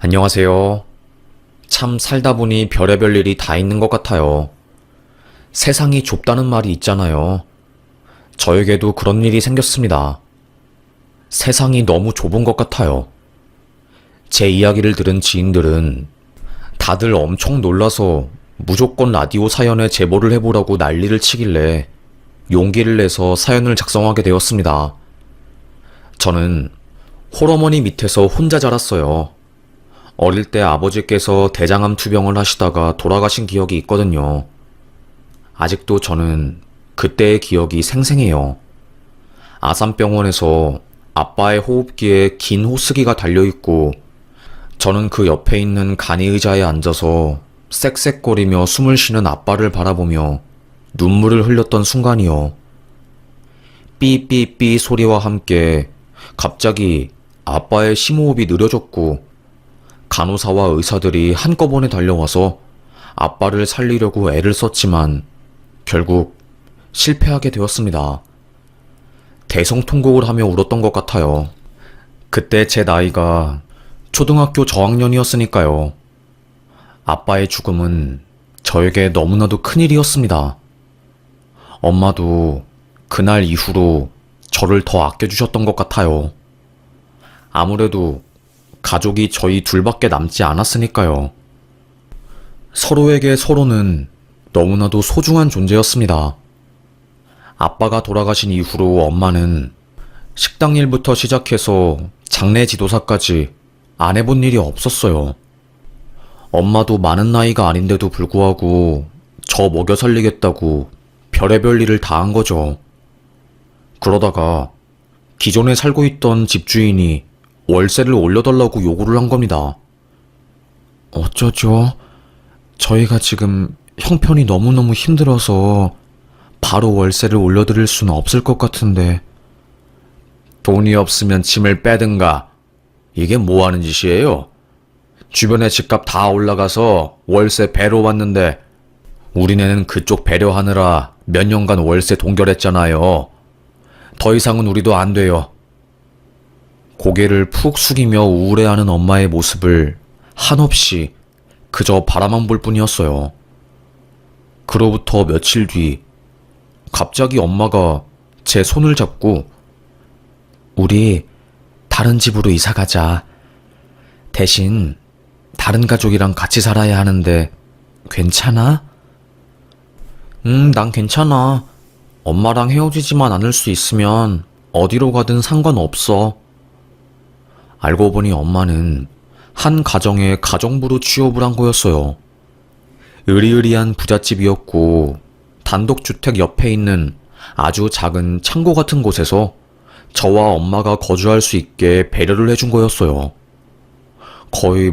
안녕하세요. 참 살다 보니 별의별 일이 다 있는 것 같아요. 세상이 좁다는 말이 있잖아요. 저에게도 그런 일이 생겼습니다. 세상이 너무 좁은 것 같아요. 제 이야기를 들은 지인들은 다들 엄청 놀라서 무조건 라디오 사연에 제보를 해보라고 난리를 치길래 용기를 내서 사연을 작성하게 되었습니다. 저는 홀어머니 밑에서 혼자 자랐어요. 어릴 때 아버지께서 대장암 투병을 하시다가 돌아가신 기억이 있거든요. 아직도 저는 그때의 기억이 생생해요. 아산병원에서 아빠의 호흡기에 긴 호스기가 달려있고 저는 그 옆에 있는 간이의자에 앉아서 쌕쌕거리며 숨을 쉬는 아빠를 바라보며 눈물을 흘렸던 순간이요. 삐삐삐 소리와 함께 갑자기 아빠의 심호흡이 느려졌고 간호사와 의사들이 한꺼번에 달려와서 아빠를 살리려고 애를 썼지만 결국 실패하게 되었습니다. 대성통곡을 하며 울었던 것 같아요. 그때 제 나이가 초등학교 저학년이었으니까요. 아빠의 죽음은 저에게 너무나도 큰일이었습니다. 엄마도 그날 이후로 저를 더 아껴주셨던 것 같아요. 아무래도 가족이 저희 둘밖에 남지 않았으니까요. 서로에게 서로는 너무나도 소중한 존재였습니다. 아빠가 돌아가신 이후로 엄마는 식당 일부터 시작해서 장례 지도사까지 안 해본 일이 없었어요. 엄마도 많은 나이가 아닌데도 불구하고 저 먹여 살리겠다고 별의별 일을 다 한 거죠. 그러다가 기존에 살고 있던 집주인이 월세를 올려달라고 요구를 한 겁니다. 어쩌죠? 저희가 지금 형편이 너무너무 힘들어서 바로 월세를 올려드릴 수는 없을 것 같은데. 돈이 없으면 짐을 빼든가. 이게 뭐 하는 짓이에요? 주변에 집값 다 올라가서 월세 배로 왔는데 우리네는 그쪽 배려하느라 몇 년간 월세 동결했잖아요. 더 이상은 우리도 안 돼요. 고개를 푹 숙이며 우울해하는 엄마의 모습을 한없이 그저 바라만 볼 뿐이었어요. 그로부터 며칠 뒤 갑자기 엄마가 제 손을 잡고 우리 다른 집으로 이사 가자. 대신 다른 가족이랑 같이 살아야 하는데 괜찮아? 난 괜찮아. 엄마랑 헤어지지만 않을 수 있으면 어디로 가든 상관없어. 알고 보니 엄마는 한 가정의 가정부로 취업을 한 거였어요. 으리으리한 부잣집이었고 단독주택 옆에 있는 아주 작은 창고 같은 곳에서 저와 엄마가 거주할 수 있게 배려를 해준 거였어요. 거의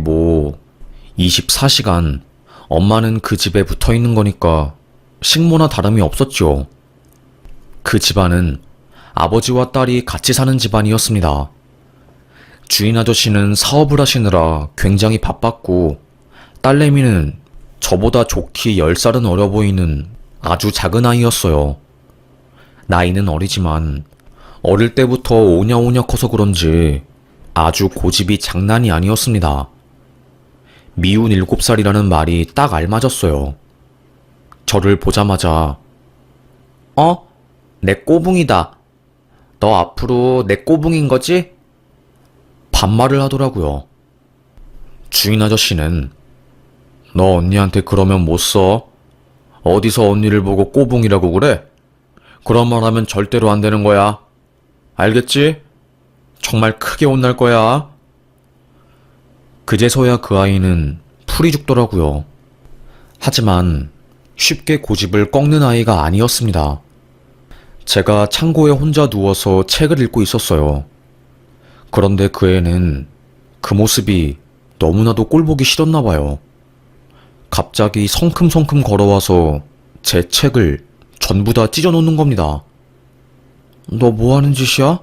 24시간 엄마는 그 집에 붙어 있는 거니까 식모나 다름이 없었죠. 그 집안은 아버지와 딸이 같이 사는 집안이었습니다. 주인 아저씨는 사업을 하시느라 굉장히 바빴고 딸내미는 저보다 좋기 10살은 어려 보이는 아주 작은 아이였어요. 나이는 어리지만 어릴 때부터 오냐오냐 커서 그런지 아주 고집이 장난이 아니었습니다. 미운 7살이라는 말이 딱 알맞았어요. 저를 보자마자 내 꼬붕이다. 너 앞으로 내 꼬붕인 거지? 반말을 하더라고요. 주인 아저씨는 너 언니한테 그러면 못 써. 어디서 언니를 보고 꼬붕이라고 그래? 그런 말 하면 절대로 안 되는 거야. 알겠지? 정말 크게 혼날 거야. 그제서야 그 아이는 풀이 죽더라고요. 하지만 쉽게 고집을 꺾는 아이가 아니었습니다. 제가 창고에 혼자 누워서 책을 읽고 있었어요. 그런데 그 애는 그 모습이 너무나도 꼴보기 싫었나 봐요. 갑자기 성큼성큼 걸어와서 제 책을 전부 다 찢어놓는 겁니다. 너 뭐 하는 짓이야?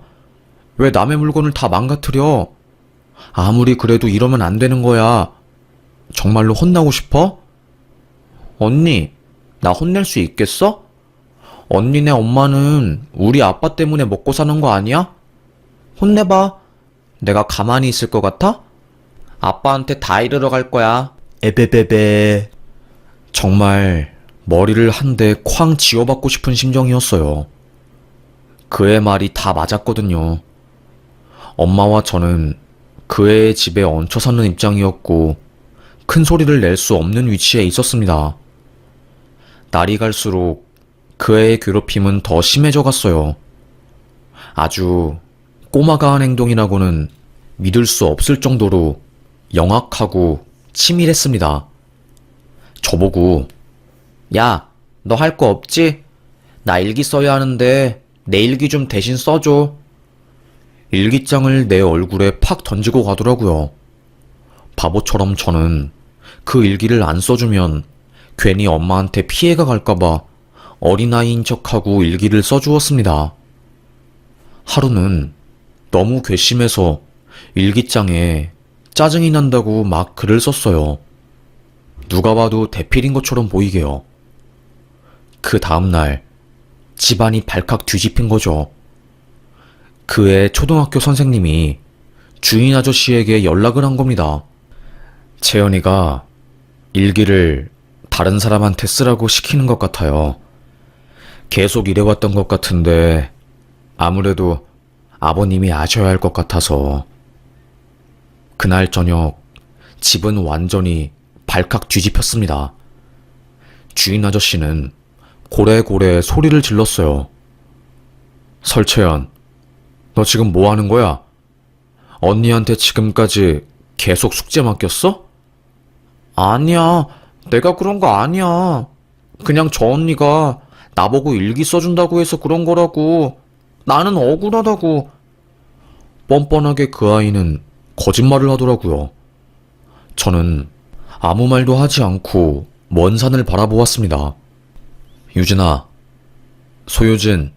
왜 남의 물건을 다 망가뜨려? 아무리 그래도 이러면 안 되는 거야. 정말로 혼나고 싶어? 언니, 나 혼낼 수 있겠어? 언니네 엄마는 우리 아빠 때문에 먹고 사는 거 아니야? 혼내봐. 내가 가만히 있을 것 같아? 아빠한테 다 이르러 갈 거야. 에베베베. 정말 머리를 한 대 쾅 쥐어받고 싶은 심정이었어요. 그의 말이 다 맞았거든요. 엄마와 저는 그 애의 집에 얹혀 사는 입장이었고 큰 소리를 낼 수 없는 위치에 있었습니다. 날이 갈수록 그 애의 괴롭힘은 더 심해져 갔어요. 아주 꼬마가 한 행동이라고는 믿을 수 없을 정도로 영악하고 치밀했습니다. 저보고 야, 너 할 거 없지? 나 일기 써야 하는데 내 일기 좀 대신 써줘. 일기장을 내 얼굴에 팍 던지고 가더라고요. 바보처럼 저는 그 일기를 안 써주면 괜히 엄마한테 피해가 갈까봐 어린아이인 척하고 일기를 써주었습니다. 하루는 너무 괘씸해서 일기장에 짜증이 난다고 막 글을 썼어요. 누가 봐도 대필인 것처럼 보이게요. 그 다음날 집안이 발칵 뒤집힌 거죠. 그의 초등학교 선생님이 주인 아저씨에게 연락을 한 겁니다. 채연이가 일기를 다른 사람한테 쓰라고 시키는 것 같아요. 계속 이래왔던 것 같은데 아무래도 아버님이 아셔야 할 것 같아서. 그날 저녁 집은 완전히 발칵 뒤집혔습니다. 주인 아저씨는 고래고래 소리를 질렀어요. 설채연, 너 지금 뭐 하는 거야? 언니한테 지금까지 계속 숙제 맡겼어? 아니야, 내가 그런 거 아니야. 그냥 저 언니가 나보고 일기 써준다고 해서 그런 거라고. 나는 억울하다고. 뻔뻔하게 그 아이는 거짓말을 하더라고요. 저는 아무 말도 하지 않고 먼 산을 바라보았습니다. 유진아, 소유진,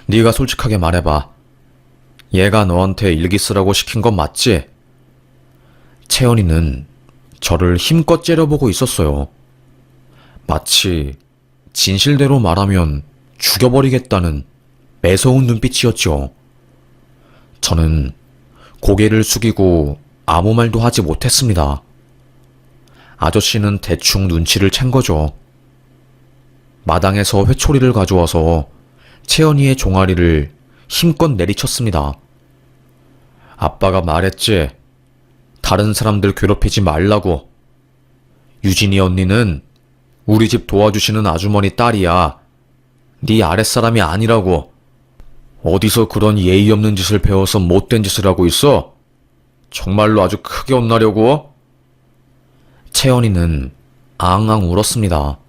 네가 솔직하게 말해봐. 얘가 너한테 일기 쓰라고 시킨 건 맞지? 채연이는 저를 힘껏 째려보고 있었어요. 마치 진실대로 말하면 죽여버리겠다는 매서운 눈빛이었죠. 저는 고개를 숙이고 아무 말도 하지 못했습니다. 아저씨는 대충 눈치를 챈 거죠. 마당에서 회초리를 가져와서 채연이의 종아리를 힘껏 내리쳤습니다. 아빠가 말했지. 다른 사람들 괴롭히지 말라고. 유진이 언니는 우리 집 도와주시는 아주머니 딸이야. 네 아랫사람이 아니라고. 어디서 그런 예의 없는 짓을 배워서 못된 짓을 하고 있어? 정말로 아주 크게 혼나려고? 채연이는 앙앙 울었습니다.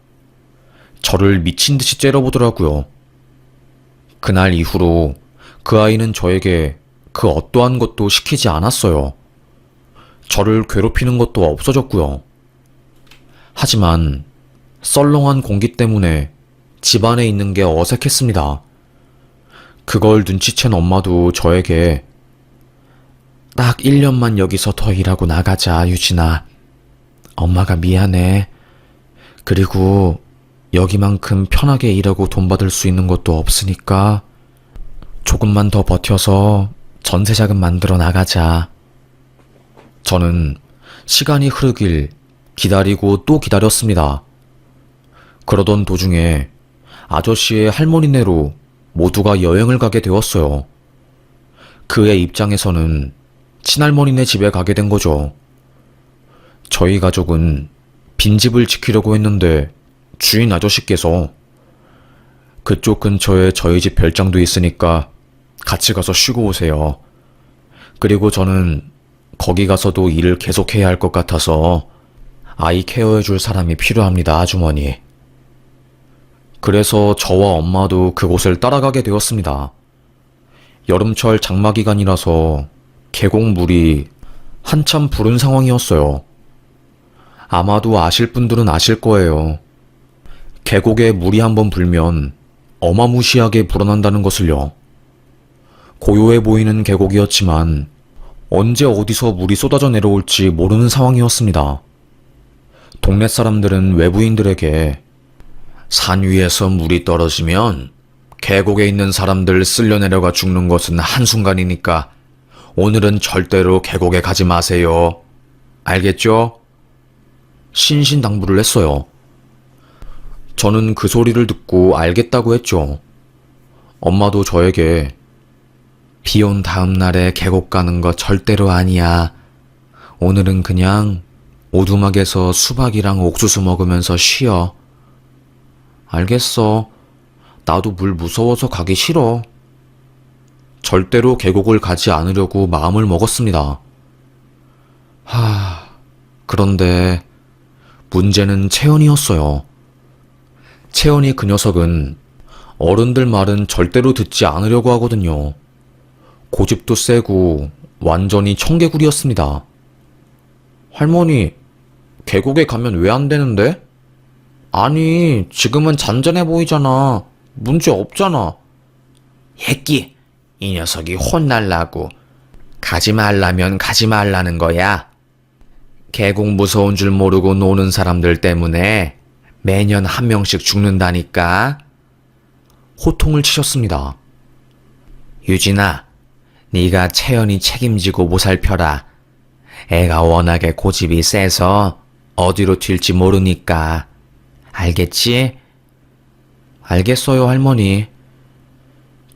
저를 미친 듯이 째려보더라고요. 그날 이후로 그 아이는 저에게 그 어떠한 것도 시키지 않았어요. 저를 괴롭히는 것도 없어졌고요. 하지만 썰렁한 공기 때문에 집안에 있는 게 어색했습니다. 그걸 눈치챈 엄마도 저에게 딱 1년만 여기서 더 일하고 나가자, 유진아. 엄마가 미안해. 그리고 여기만큼 편하게 일하고 돈 받을 수 있는 것도 없으니까 조금만 더 버텨서 전세자금 만들어 나가자. 저는 시간이 흐르길 기다리고 또 기다렸습니다. 그러던 도중에 아저씨의 할머니네로 모두가 여행을 가게 되었어요. 그의 입장에서는 친할머니네 집에 가게 된 거죠. 저희 가족은 빈집을 지키려고 했는데 주인 아저씨께서 그쪽 근처에 저희 집 별장도 있으니까 같이 가서 쉬고 오세요. 그리고 저는 거기 가서도 일을 계속해야 할 것 같아서 아이 케어해줄 사람이 필요합니다, 아주머니. 그래서 저와 엄마도 그곳을 따라가게 되었습니다. 여름철 장마 기간이라서 계곡물이 한참 부른 상황이었어요. 아마도 아실 분들은 아실 거예요. 계곡에 물이 한번 불면 어마무시하게 불어난다는 것을요. 고요해 보이는 계곡이었지만 언제 어디서 물이 쏟아져 내려올지 모르는 상황이었습니다. 동네 사람들은 외부인들에게 산 위에서 물이 떨어지면 계곡에 있는 사람들 쓸려 내려가 죽는 것은 한순간이니까 오늘은 절대로 계곡에 가지 마세요. 알겠죠? 신신당부를 했어요. 저는 그 소리를 듣고 알겠다고 했죠. 엄마도 저에게 비 온 다음 날에 계곡 가는 거 절대로 아니야. 오늘은 그냥 오두막에서 수박이랑 옥수수 먹으면서 쉬어. 알겠어. 나도 물 무서워서 가기 싫어. 절대로 계곡을 가지 않으려고 마음을 먹었습니다. 그런데 문제는 채연이었어요. 채연이 그 녀석은 어른들 말은 절대로 듣지 않으려고 하거든요. 고집도 세고 완전히 청개구리였습니다. 할머니, 계곡에 가면 왜 안 되는데? 아니, 지금은 잔잔해 보이잖아. 문제 없잖아. 새끼, 이 녀석이 혼날라고. 가지 말라면 가지 말라는 거야. 계곡 무서운 줄 모르고 노는 사람들 때문에 매년 한 명씩 죽는다니까. 호통을 치셨습니다. 유진아, 네가 채연이 책임지고 보살펴라. 애가 워낙에 고집이 세서 어디로 튈지 모르니까. 알겠지? 알겠어요, 할머니.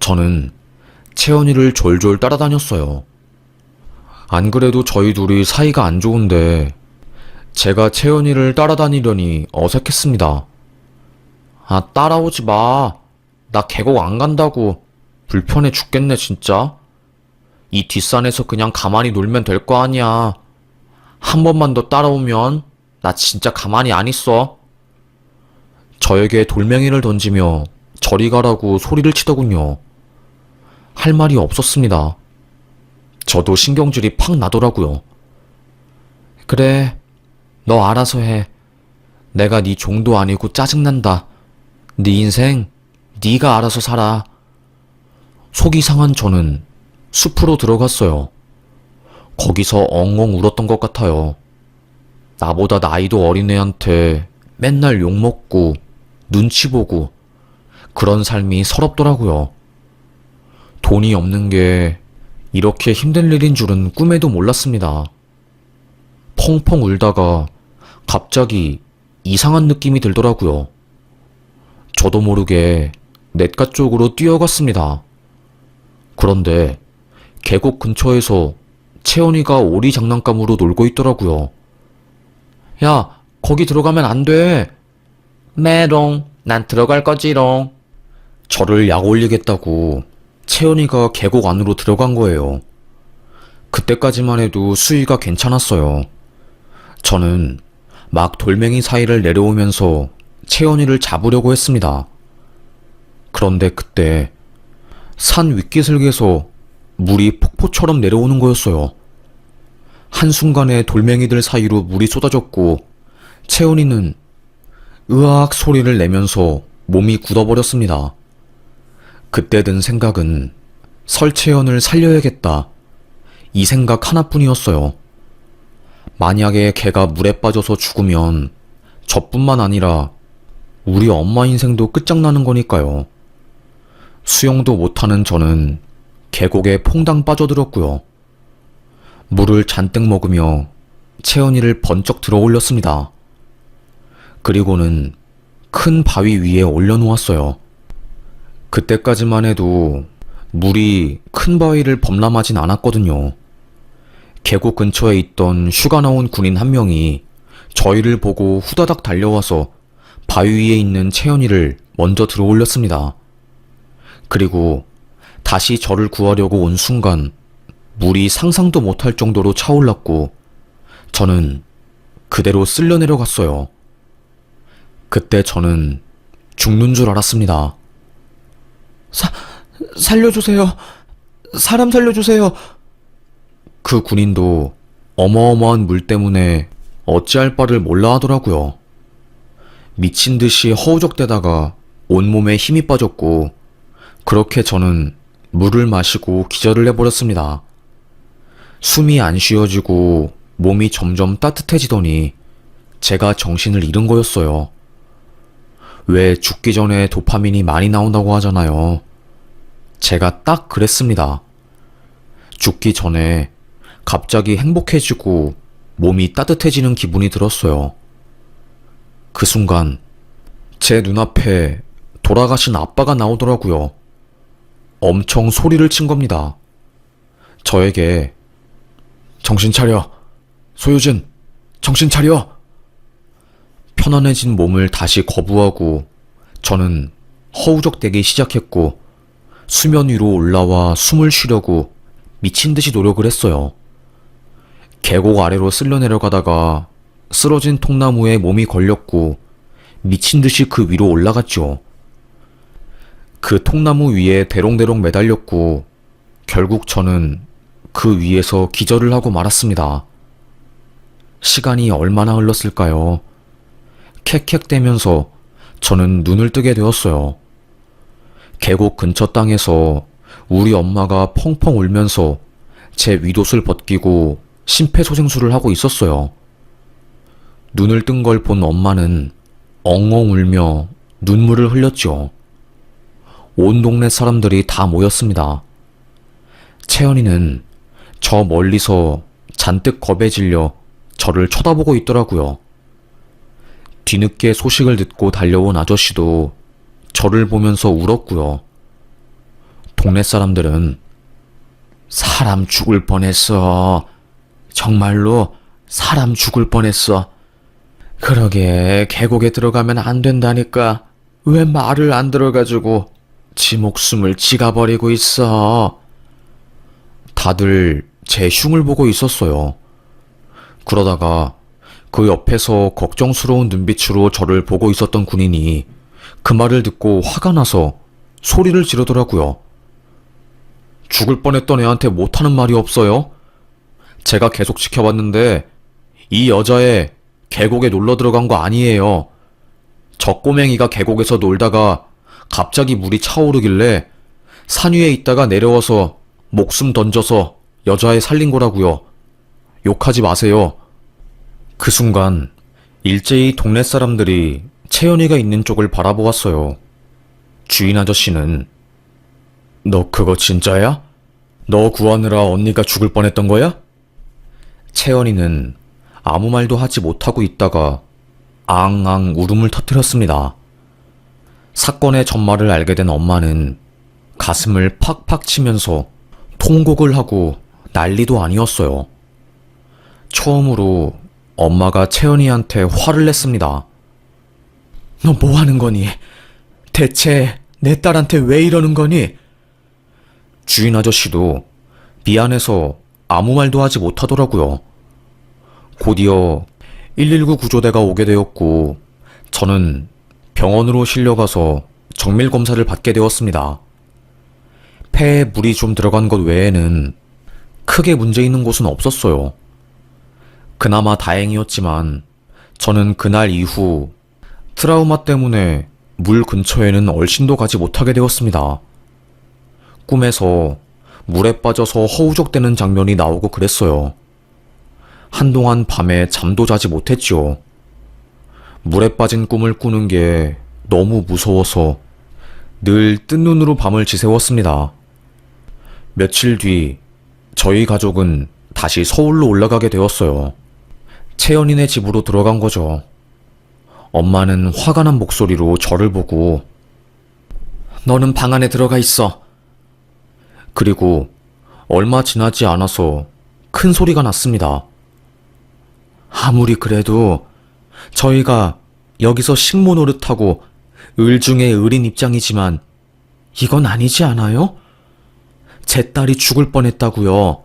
저는 채연이를 졸졸 따라다녔어요. 안 그래도 저희 둘이 사이가 안 좋은데 제가 채연이를 따라다니려니 어색했습니다. 아, 따라오지 마. 나 계곡 안 간다고. 불편해 죽겠네, 진짜. 이 뒷산에서 그냥 가만히 놀면 될 거 아니야. 한 번만 더 따라오면 나 진짜 가만히 안 있어. 저에게 돌멩이를 던지며 저리 가라고 소리를 치더군요. 할 말이 없었습니다. 저도 신경질이 팍 나더라고요. 그래, 너 알아서 해. 내가 네 종도 아니고 짜증난다. 네 인생 네가 알아서 살아. 속이 상한 저는 숲으로 들어갔어요. 거기서 엉엉 울었던 것 같아요. 나보다 나이도 어린 애한테 맨날 욕먹고 눈치 보고 그런 삶이 서럽더라고요. 돈이 없는 게 이렇게 힘든 일인 줄은 꿈에도 몰랐습니다. 펑펑 울다가 갑자기 이상한 느낌이 들더라고요. 저도 모르게 냇가 쪽으로 뛰어갔습니다. 그런데 계곡 근처에서 채연이가 오리 장난감으로 놀고 있더라고요. 야, 거기 들어가면 안 돼. 메롱, 난 들어갈 거지롱. 저를 약 올리겠다고 채연이가 계곡 안으로 들어간 거예요. 그때까지만 해도 수위가 괜찮았어요. 저는 막 돌멩이 사이를 내려오면서 채연이를 잡으려고 했습니다. 그런데 그때 산 윗기슭에서 물이 폭포처럼 내려오는 거였어요. 한순간에 돌멩이들 사이로 물이 쏟아졌고 채연이는 으악 소리를 내면서 몸이 굳어버렸습니다. 그때 든 생각은 설채연을 살려야겠다. 이 생각 하나뿐이었어요. 만약에 걔가 물에 빠져서 죽으면 저뿐만 아니라 우리 엄마 인생도 끝장나는 거니까요. 수영도 못하는 저는 계곡에 퐁당 빠져들었고요. 물을 잔뜩 먹으며 채연이를 번쩍 들어 올렸습니다. 그리고는 큰 바위 위에 올려놓았어요. 그때까지만 해도 물이 큰 바위를 범람하진 않았거든요. 계곡 근처에 있던 휴가 나온 군인 한 명이 저희를 보고 후다닥 달려와서 바위 위에 있는 채연이를 먼저 들어 올렸습니다. 그리고 다시 저를 구하려고 온 순간 물이 상상도 못할 정도로 차올랐고 저는 그대로 쓸려 내려갔어요. 그때 저는 죽는 줄 알았습니다. 살려주세요. 사람 살려주세요. 그 군인도 어마어마한 물 때문에 어찌할 바를 몰라 하더라고요. 미친 듯이 허우적대다가 온몸에 힘이 빠졌고 그렇게 저는 물을 마시고 기절을 해버렸습니다. 숨이 안 쉬어지고 몸이 점점 따뜻해지더니 제가 정신을 잃은 거였어요. 왜 죽기 전에 도파민이 많이 나온다고 하잖아요. 제가 딱 그랬습니다. 죽기 전에 갑자기 행복해지고 몸이 따뜻해지는 기분이 들었어요. 그 순간 제 눈앞에 돌아가신 아빠가 나오더라고요. 엄청 소리를 친 겁니다. 저에게 정신 차려. 소유진, 정신 차려. 편안해진 몸을 다시 거부하고 저는 허우적대기 시작했고 수면 위로 올라와 숨을 쉬려고 미친 듯이 노력을 했어요. 계곡 아래로 쓸려 내려가다가 쓰러진 통나무에 몸이 걸렸고 미친 듯이 그 위로 올라갔죠. 그 통나무 위에 대롱대롱 매달렸고 결국 저는 그 위에서 기절을 하고 말았습니다. 시간이 얼마나 흘렀을까요? 캑캑대면서 저는 눈을 뜨게 되었어요. 계곡 근처 땅에서 우리 엄마가 펑펑 울면서 제 윗옷을 벗기고 심폐소생술을 하고 있었어요. 눈을 뜬 걸 본 엄마는 엉엉 울며 눈물을 흘렸죠. 온 동네 사람들이 다 모였습니다. 채연이는 저 멀리서 잔뜩 겁에 질려 저를 쳐다보고 있더라고요. 뒤늦게 소식을 듣고 달려온 아저씨도 저를 보면서 울었고요. 동네 사람들은 사람 죽을 뻔했어. 정말로 사람 죽을 뻔했어. 그러게 계곡에 들어가면 안 된다니까. 왜 말을 안 들어가지고 지 목숨을 지가 버리고 있어. 다들 제 흉을 보고 있었어요. 그러다가 그 옆에서 걱정스러운 눈빛으로 저를 보고 있었던 군인이 그 말을 듣고 화가 나서 소리를 지르더라고요. 죽을 뻔했던 애한테 못하는 말이 없어요? 제가 계속 지켜봤는데 이 여자애 계곡에 놀러 들어간 거 아니에요. 저 꼬맹이가 계곡에서 놀다가 갑자기 물이 차오르길래 산 위에 있다가 내려와서 목숨 던져서 여자애 살린 거라고요. 욕하지 마세요. 그 순간 일제히 동네 사람들이 채연이가 있는 쪽을 바라보았어요. 주인 아저씨는 너 그거 진짜야? 너 구하느라 언니가 죽을 뻔했던 거야? 채연이는 아무 말도 하지 못하고 있다가 앙앙 울음을 터뜨렸습니다. 사건의 전말을 알게 된 엄마는 가슴을 팍팍 치면서 통곡을 하고 난리도 아니었어요. 처음으로 엄마가 채연이한테 화를 냈습니다. 너 뭐 하는 거니? 대체 내 딸한테 왜 이러는 거니? 주인 아저씨도 미안해서 아무 말도 하지 못하더라고요. 곧이어 119 구조대가 오게 되었고 저는 병원으로 실려가서 정밀 검사를 받게 되었습니다. 폐에 물이 좀 들어간 것 외에는 크게 문제 있는 곳은 없었어요. 그나마 다행이었지만 저는 그날 이후 트라우마 때문에 물 근처에는 얼씬도 가지 못하게 되었습니다. 꿈에서 물에 빠져서 허우적대는 장면이 나오고 그랬어요. 한동안 밤에 잠도 자지 못했지요. 물에 빠진 꿈을 꾸는 게 너무 무서워서 늘 뜬 눈으로 밤을 지새웠습니다. 며칠 뒤 저희 가족은 다시 서울로 올라가게 되었어요. 채연이네 집으로 들어간 거죠. 엄마는 화가 난 목소리로 저를 보고 너는 방 안에 들어가 있어. 그리고 얼마 지나지 않아서 큰 소리가 났습니다. 아무리 그래도 저희가 여기서 식모 노릇하고 을 중에 을인 입장이지만 이건 아니지 않아요? 제 딸이 죽을 뻔했다고요.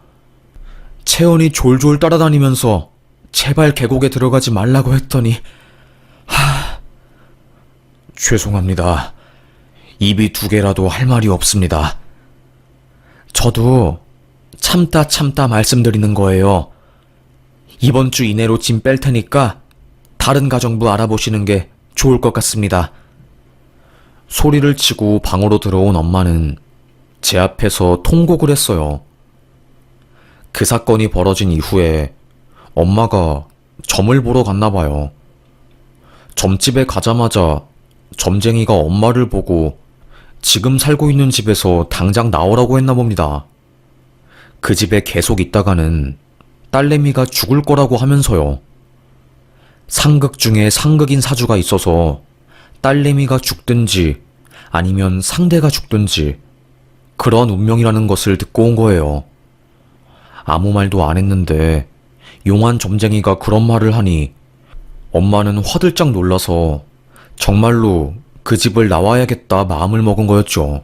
채연이 졸졸 따라다니면서 제발 계곡에 들어가지 말라고 했더니 죄송합니다. 입이 두 개라도 할 말이 없습니다. 저도 참다 말씀드리는 거예요. 이번 주 이내로 짐 뺄 테니까 다른 가정부 알아보시는 게 좋을 것 같습니다. 소리를 치고 방으로 들어온 엄마는 제 앞에서 통곡을 했어요. 그 사건이 벌어진 이후에 엄마가 점을 보러 갔나 봐요. 점집에 가자마자 점쟁이가 엄마를 보고 지금 살고 있는 집에서 당장 나오라고 했나 봅니다. 그 집에 계속 있다가는 딸내미가 죽을 거라고 하면서요. 상극 중에 상극인 사주가 있어서 딸내미가 죽든지 아니면 상대가 죽든지 그런 운명이라는 것을 듣고 온 거예요. 아무 말도 안 했는데 용한 점쟁이가 그런 말을 하니 엄마는 화들짝 놀라서 정말로 그 집을 나와야겠다 마음을 먹은 거였죠.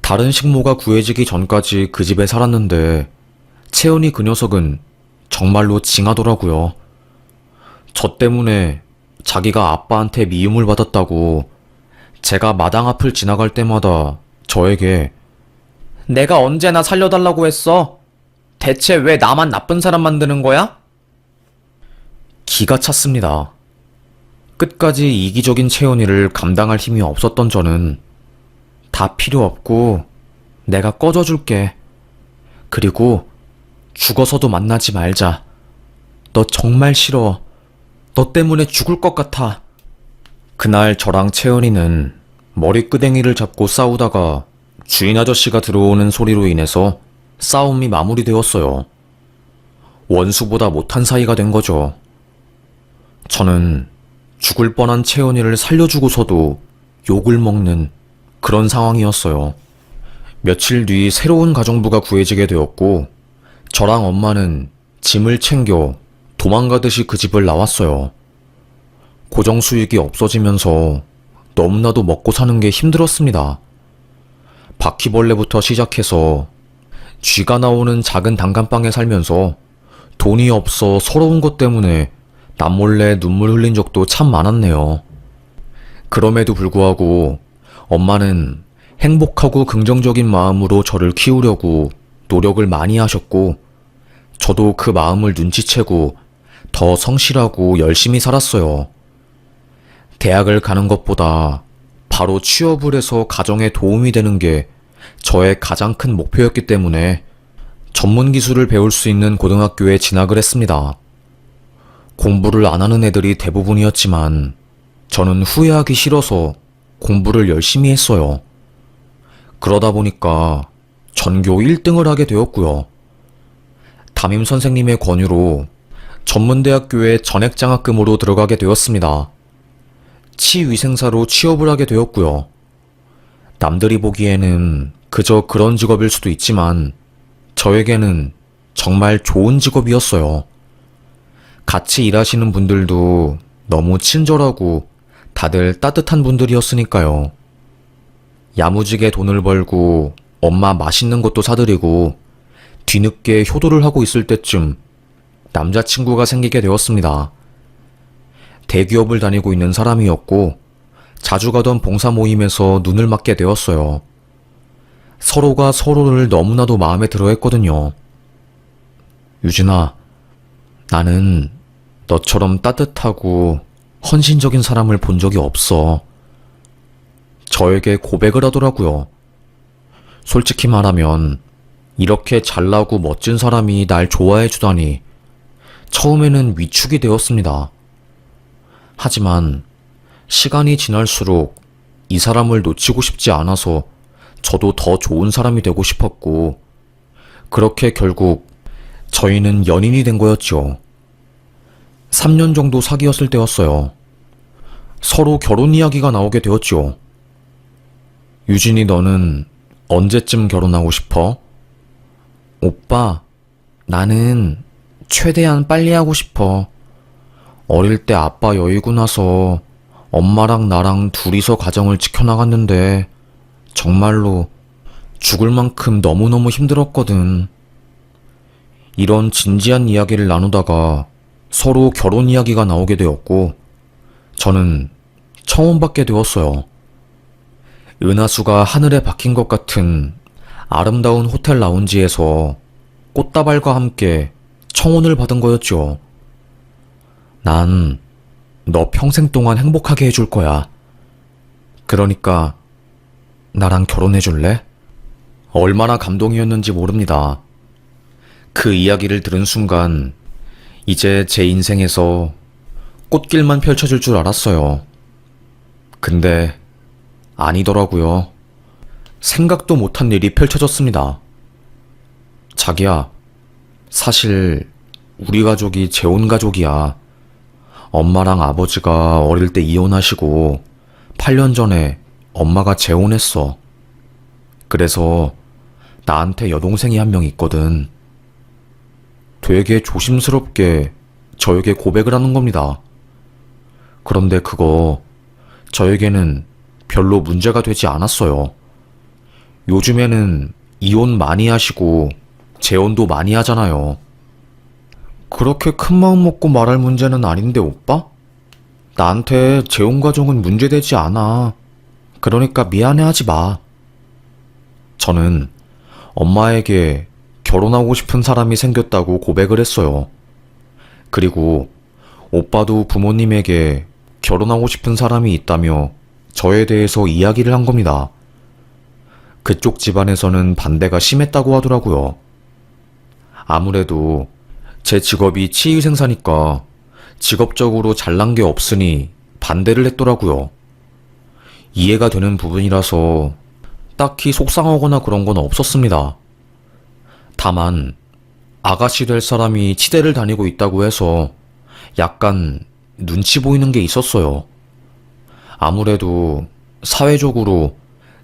다른 식모가 구해지기 전까지 그 집에 살았는데 채연이 그 녀석은 정말로 징하더라고요. 저 때문에 자기가 아빠한테 미움을 받았다고 제가 마당 앞을 지나갈 때마다 저에게 내가 언제나 살려달라고 했어? 대체 왜 나만 나쁜 사람 만드는 거야? 기가 찼습니다. 끝까지 이기적인 채연이를 감당할 힘이 없었던 저는 다 필요 없고 내가 꺼져줄게. 그리고 죽어서도 만나지 말자. 너 정말 싫어. 너 때문에 죽을 것 같아. 그날 저랑 채연이는 머리끄댕이를 잡고 싸우다가 주인 아저씨가 들어오는 소리로 인해서 싸움이 마무리되었어요. 원수보다 못한 사이가 된 거죠. 저는 죽을 뻔한 채연이를 살려주고서도 욕을 먹는 그런 상황이었어요. 며칠 뒤 새로운 가정부가 구해지게 되었고 저랑 엄마는 짐을 챙겨 도망가듯이 그 집을 나왔어요. 고정 수익이 없어지면서 너무나도 먹고 사는 게 힘들었습니다. 바퀴벌레부터 시작해서 쥐가 나오는 작은 단칸방에 살면서 돈이 없어 서러운 것 때문에 남몰래 눈물 흘린 적도 참 많았네요. 그럼에도 불구하고 엄마는 행복하고 긍정적인 마음으로 저를 키우려고 노력을 많이 하셨고 저도 그 마음을 눈치채고 더 성실하고 열심히 살았어요. 대학을 가는 것보다 바로 취업을 해서 가정에 도움이 되는 게 저의 가장 큰 목표였기 때문에 전문 기술을 배울 수 있는 고등학교에 진학을 했습니다. 공부를 안 하는 애들이 대부분이었지만 저는 후회하기 싫어서 공부를 열심히 했어요. 그러다 보니까 전교 1등을 하게 되었고요. 담임 선생님의 권유로 전문대학교에 전액장학금으로 들어가게 되었습니다. 치위생사로 취업을 하게 되었고요. 남들이 보기에는 그저 그런 직업일 수도 있지만 저에게는 정말 좋은 직업이었어요. 같이 일하시는 분들도 너무 친절하고 다들 따뜻한 분들이었으니까요. 야무지게 돈을 벌고 엄마 맛있는 것도 사드리고 뒤늦게 효도를 하고 있을 때쯤 남자친구가 생기게 되었습니다. 대기업을 다니고 있는 사람이었고 자주 가던 봉사 모임에서 눈을 맞게 되었어요. 서로가 서로를 너무나도 마음에 들어 했거든요. 유진아, 나는 너처럼 따뜻하고 헌신적인 사람을 본 적이 없어. 저에게 고백을 하더라고요. 솔직히 말하면 이렇게 잘나고 멋진 사람이 날 좋아해 주다니 처음에는 위축이 되었습니다. 하지만 시간이 지날수록 이 사람을 놓치고 싶지 않아서 저도 더 좋은 사람이 되고 싶었고 그렇게 결국 저희는 연인이 된 거였죠. 3년 정도 사귀었을 때였어요. 서로 결혼 이야기가 나오게 되었죠. 유진이 너는 언제쯤 결혼하고 싶어? 오빠, 나는 최대한 빨리 하고 싶어. 어릴 때 아빠 여의고 나서 엄마랑 나랑 둘이서 가정을 지켜나갔는데 정말로 죽을 만큼 너무너무 힘들었거든. 이런 진지한 이야기를 나누다가 서로 결혼 이야기가 나오게 되었고 저는 청혼받게 되었어요. 은하수가 하늘에 박힌 것 같은 아름다운 호텔 라운지에서 꽃다발과 함께 청혼을 받은 거였죠. 난 너 평생 동안 행복하게 해줄 거야. 그러니까 나랑 결혼해 줄래? 얼마나 감동이었는지 모릅니다. 그 이야기를 들은 순간 이제 제 인생에서 꽃길만 펼쳐질 줄 알았어요. 근데 아니더라고요. 생각도 못한 일이 펼쳐졌습니다. 자기야, 사실 우리 가족이 재혼 가족이야. 엄마랑 아버지가 어릴 때 이혼하시고 8년 전에 엄마가 재혼했어. 그래서 나한테 여동생이 한 명 있거든. 되게 조심스럽게 저에게 고백을 하는 겁니다. 그런데 그거 저에게는 별로 문제가 되지 않았어요. 요즘에는 이혼 많이 하시고 재혼도 많이 하잖아요. 그렇게 큰 마음 먹고 말할 문제는 아닌데, 오빠? 나한테 재혼 과정은 문제되지 않아. 그러니까 미안해하지 마. 저는 엄마에게 결혼하고 싶은 사람이 생겼다고 고백을 했어요. 그리고 오빠도 부모님에게 결혼하고 싶은 사람이 있다며 저에 대해서 이야기를 한 겁니다. 그쪽 집안에서는 반대가 심했다고 하더라고요. 아무래도 제 직업이 치위생사니까 직업적으로 잘난 게 없으니 반대를 했더라고요. 이해가 되는 부분이라서 딱히 속상하거나 그런 건 없었습니다. 다만 아가씨 될 사람이 치대를 다니고 있다고 해서 약간 눈치 보이는 게 있었어요. 아무래도 사회적으로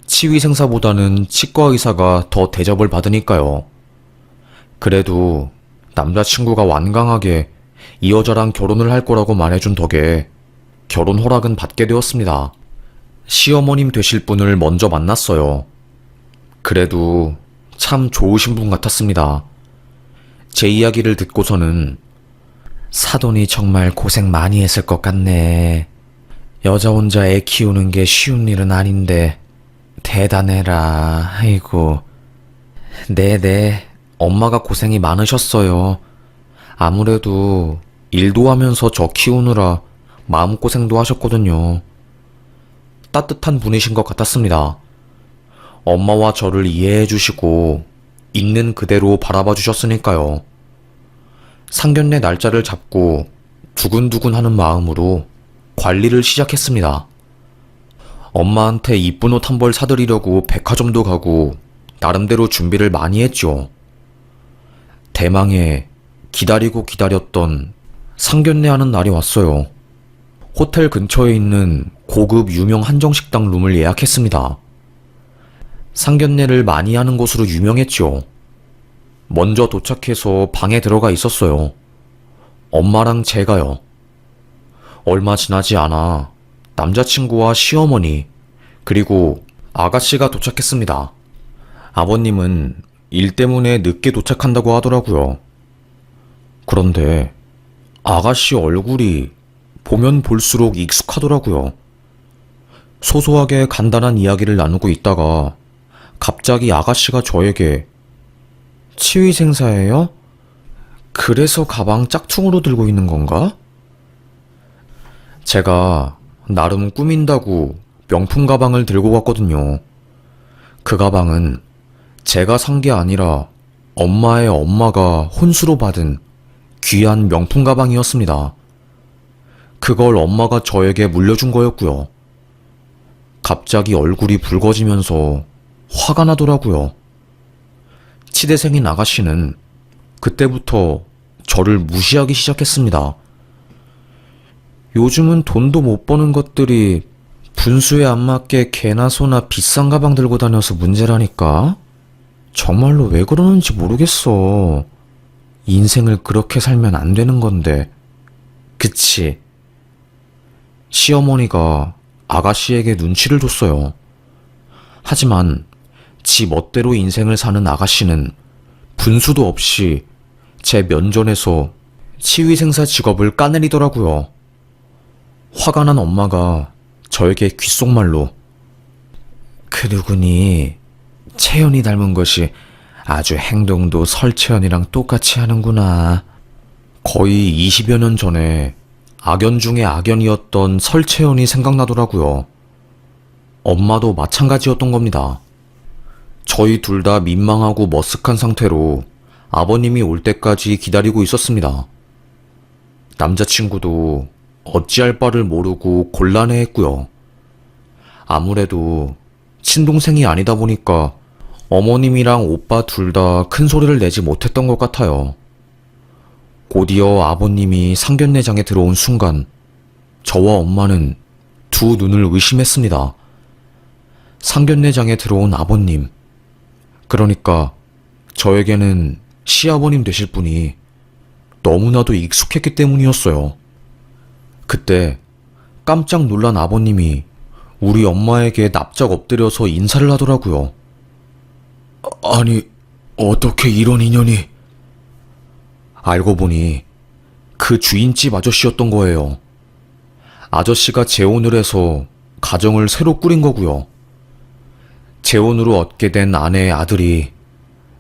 치위생사보다는 치과의사가 더 대접을 받으니까요. 그래도 남자친구가 완강하게 이 여자랑 결혼을 할 거라고 말해준 덕에 결혼 허락은 받게 되었습니다. 시어머님 되실 분을 먼저 만났어요. 그래도 참 좋으신 분 같았습니다. 제 이야기를 듣고서는 사돈이 정말 고생 많이 했을 것 같네. 여자 혼자 애 키우는 게 쉬운 일은 아닌데 대단해라. 아이고. 네네. 엄마가 고생이 많으셨어요. 아무래도 일도 하면서 저 키우느라 마음고생도 하셨거든요. 따뜻한 분이신 것 같았습니다. 엄마와 저를 이해해 주시고 있는 그대로 바라봐 주셨으니까요. 상견례 날짜를 잡고 두근두근 하는 마음으로 관리를 시작했습니다. 엄마한테 이쁜 옷 한 벌 사드리려고 백화점도 가고 나름대로 준비를 많이 했죠. 대망의 기다리고 기다렸던 상견례 하는 날이 왔어요. 호텔 근처에 있는 고급 유명 한정식당 룸을 예약했습니다. 상견례를 많이 하는 곳으로 유명했죠. 먼저 도착해서 방에 들어가 있었어요. 엄마랑 제가요. 얼마 지나지 않아 남자친구와 시어머니 그리고 아가씨가 도착했습니다. 아버님은 일 때문에 늦게 도착한다고 하더라고요. 그런데 아가씨 얼굴이 보면 볼수록 익숙하더라고요. 소소하게 간단한 이야기를 나누고 있다가 갑자기 아가씨가 저에게 치위생사예요? 그래서 가방 짝퉁으로 들고 있는 건가? 제가 나름 꾸민다고 명품 가방을 들고 갔거든요. 그 가방은 제가 산 게 아니라 엄마의 엄마가 혼수로 받은 귀한 명품 가방이었습니다. 그걸 엄마가 저에게 물려준 거였고요. 갑자기 얼굴이 붉어지면서 화가 나더라고요. 치대생인 아가씨는 그때부터 저를 무시하기 시작했습니다. 요즘은 돈도 못 버는 것들이 분수에 안 맞게 개나 소나 비싼 가방 들고 다녀서 문제라니까? 정말로 왜 그러는지 모르겠어. 인생을 그렇게 살면 안 되는 건데. 그치? 시어머니가 아가씨에게 눈치를 줬어요. 하지만 지 멋대로 인생을 사는 아가씨는 분수도 없이 제 면전에서 치위생사 직업을 까내리더라고요. 화가 난 엄마가 저에게 귓속말로 그 누구니 채연이 닮은 것이 아주 행동도 설채연이랑 똑같이 하는구나. 거의 20여 년 전에 악연 중에 악연이었던 설채연이 생각나더라고요. 엄마도 마찬가지였던 겁니다. 저희 둘 다 민망하고 머쓱한 상태로 아버님이 올 때까지 기다리고 있었습니다. 남자친구도 어찌할 바를 모르고 곤란해했고요. 아무래도 친동생이 아니다 보니까 어머님이랑 오빠 둘 다 큰 소리를 내지 못했던 것 같아요. 곧이어 아버님이 상견례장에 들어온 순간 저와 엄마는 두 눈을 의심했습니다. 상견례장에 들어온 아버님, 그러니까 저에게는 시아버님 되실 분이 너무나도 익숙했기 때문이었어요. 그때 깜짝 놀란 아버님이 우리 엄마에게 납작 엎드려서 인사를 하더라고요. 아니, 어떻게 이런 인연이... 알고 보니 그 주인집 아저씨였던 거예요. 아저씨가 재혼을 해서 가정을 새로 꾸린 거고요. 재혼으로 얻게 된 아내의 아들이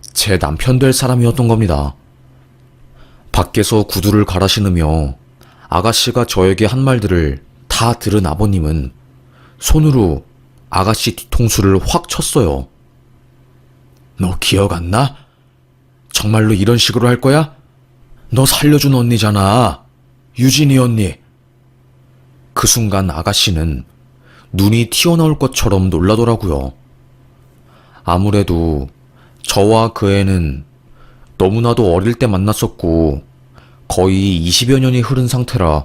제 남편 될 사람이었던 겁니다. 밖에서 구두를 갈아 신으며 아가씨가 저에게 한 말들을 다 들은 아버님은 손으로 아가씨 뒤통수를 확 쳤어요. 너 기억 안 나? 정말로 이런 식으로 할 거야? 너 살려준 언니잖아. 유진이 언니. 그 순간 아가씨는 눈이 튀어나올 것처럼 놀라더라고요. 아무래도 저와 그 애는 너무나도 어릴 때 만났었고 거의 20여 년이 흐른 상태라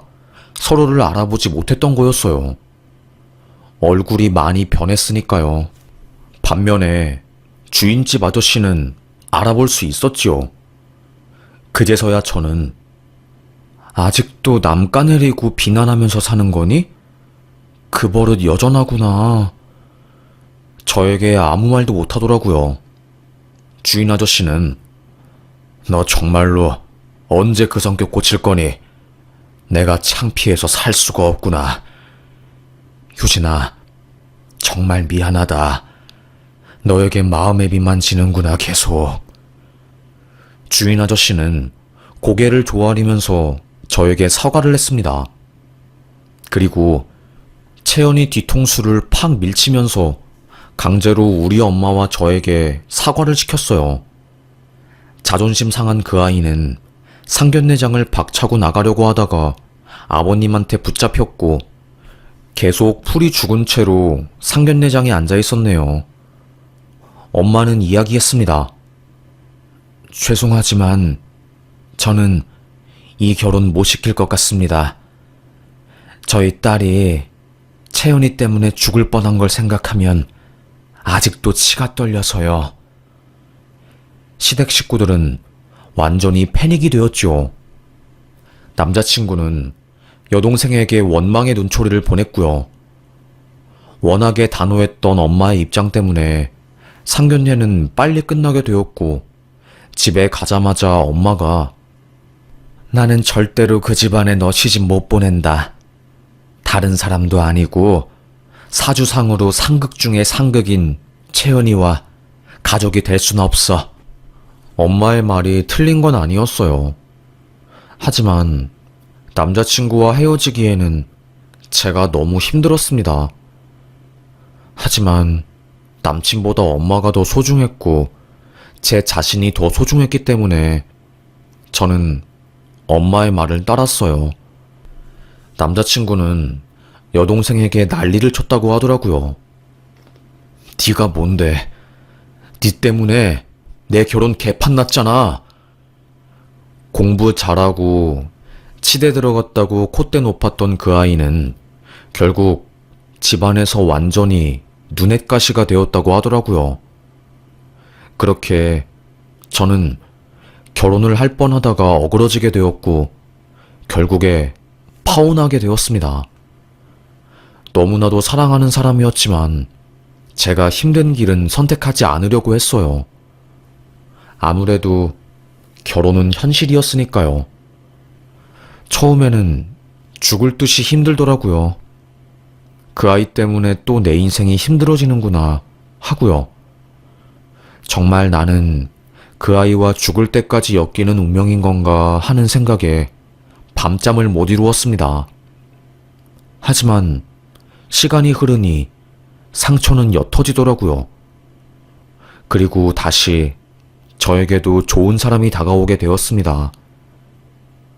서로를 알아보지 못했던 거였어요. 얼굴이 많이 변했으니까요. 반면에 주인집 아저씨는 알아볼 수 있었지요. 그제서야 저는 아직도 남 까내리고 비난하면서 사는 거니? 그 버릇 여전하구나. 저에게 아무 말도 못하더라고요. 주인 아저씨는 너 정말로 언제 그 성격 고칠 거니? 내가 창피해서 살 수가 없구나. 유진아, 정말 미안하다. 너에게 마음의 빚만 지는구나 계속. 주인 아저씨는 고개를 조아리면서 저에게 사과를 했습니다. 그리고 채연이 뒤통수를 팍 밀치면서 강제로 우리 엄마와 저에게 사과를 시켰어요. 자존심 상한 그 아이는 상견례장을 박차고 나가려고 하다가 아버님한테 붙잡혔고 계속 풀이 죽은 채로 상견례장에 앉아 있었네요. 엄마는 이야기했습니다. 죄송하지만 저는 이 결혼 못 시킬 것 같습니다. 저희 딸이 채연이 때문에 죽을 뻔한 걸 생각하면 아직도 치가 떨려서요. 시댁 식구들은 완전히 패닉이 되었죠. 남자친구는 여동생에게 원망의 눈초리를 보냈고요. 워낙에 단호했던 엄마의 입장 때문에 상견례는 빨리 끝나게 되었고 집에 가자마자 엄마가 나는 절대로 그 집안에 너 시집 못 보낸다. 다른 사람도 아니고 사주상으로 상극 중에 상극인 채연이와 가족이 될 순 없어. 엄마의 말이 틀린 건 아니었어요. 하지만 남자친구와 헤어지기에는 제가 너무 힘들었습니다. 하지만 남친보다 엄마가 더 소중했고 제 자신이 더 소중했기 때문에 저는 엄마의 말을 따랐어요. 남자친구는 여동생에게 난리를 쳤다고 하더라고요. 네가 뭔데? 네 때문에 내 결혼 개판 났잖아. 공부 잘하고 치대 들어갔다고 콧대 높았던 그 아이는 결국 집안에서 완전히 눈엣가시가 되었다고 하더라고요. 그렇게 저는 결혼을 할 뻔하다가 어그러지게 되었고 결국에 파혼하게 되었습니다. 너무나도 사랑하는 사람이었지만 제가 힘든 길은 선택하지 않으려고 했어요. 아무래도 결혼은 현실이었으니까요. 처음에는 죽을 듯이 힘들더라고요. 그 아이 때문에 또 내 인생이 힘들어지는구나 하고요. 정말 나는 그 아이와 죽을 때까지 엮이는 운명인 건가 하는 생각에 밤잠을 못 이루었습니다. 하지만 시간이 흐르니 상처는 옅어지더라고요. 그리고 다시 저에게도 좋은 사람이 다가오게 되었습니다.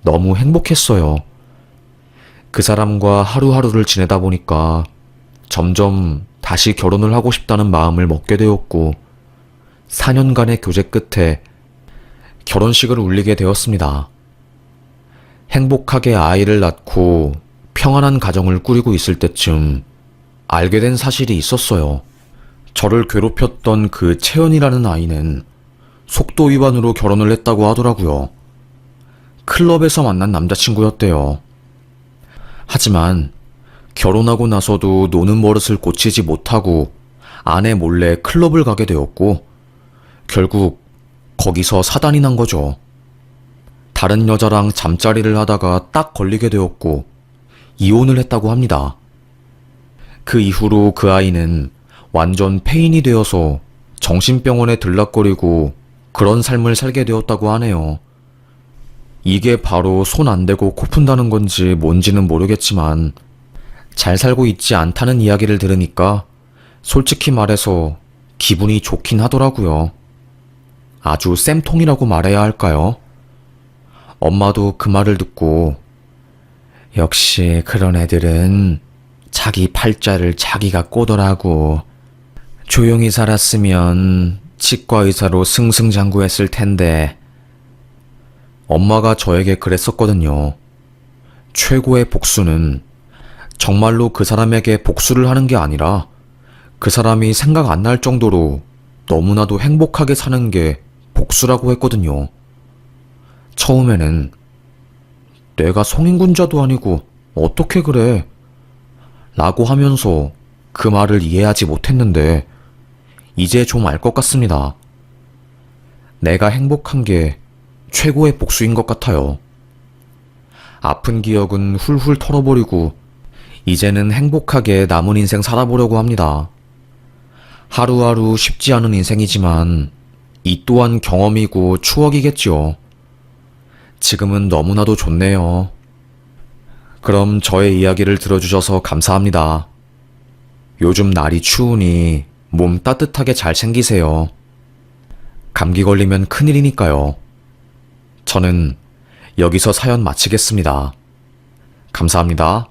너무 행복했어요. 그 사람과 하루하루를 지내다 보니까 점점 다시 결혼을 하고 싶다는 마음을 먹게 되었고 4년간의 교제 끝에 결혼식을 올리게 되었습니다. 행복하게 아이를 낳고 평안한 가정을 꾸리고 있을 때쯤 알게 된 사실이 있었어요. 저를 괴롭혔던 그 채연이라는 아이는 속도 위반으로 결혼을 했다고 하더라고요. 클럽에서 만난 남자친구였대요. 하지만 결혼하고 나서도 노는 버릇을 고치지 못하고 아내 몰래 클럽을 가게 되었고 결국 거기서 사단이 난 거죠. 다른 여자랑 잠자리를 하다가 딱 걸리게 되었고 이혼을 했다고 합니다. 그 이후로 그 아이는 완전 폐인이 되어서 정신병원에 들락거리고 그런 삶을 살게 되었다고 하네요. 이게 바로 손 안 대고 코 푼다는 건지 뭔지는 모르겠지만 잘 살고 있지 않다는 이야기를 들으니까 솔직히 말해서 기분이 좋긴 하더라고요. 아주 쌤통이라고 말해야 할까요? 엄마도 그 말을 듣고 역시 그런 애들은 자기 팔자를 자기가 꼬더라고. 조용히 살았으면 치과 의사로 승승장구했을 텐데. 엄마가 저에게 그랬었거든요. 최고의 복수는 정말로 그 사람에게 복수를 하는 게 아니라 그 사람이 생각 안 날 정도로 너무나도 행복하게 사는 게 복수라고 했거든요. 처음에는 내가 성인군자도 아니고 어떻게 그래? 라고 하면서 그 말을 이해하지 못했는데 이제 좀 알 것 같습니다. 내가 행복한 게 최고의 복수인 것 같아요. 아픈 기억은 훌훌 털어버리고 이제는 행복하게 남은 인생 살아보려고 합니다. 하루하루 쉽지 않은 인생이지만 이 또한 경험이고 추억이겠지요. 지금은 너무나도 좋네요. 그럼 저의 이야기를 들어주셔서 감사합니다. 요즘 날이 추우니 몸 따뜻하게 잘 챙기세요. 감기 걸리면 큰일이니까요. 저는 여기서 사연 마치겠습니다. 감사합니다.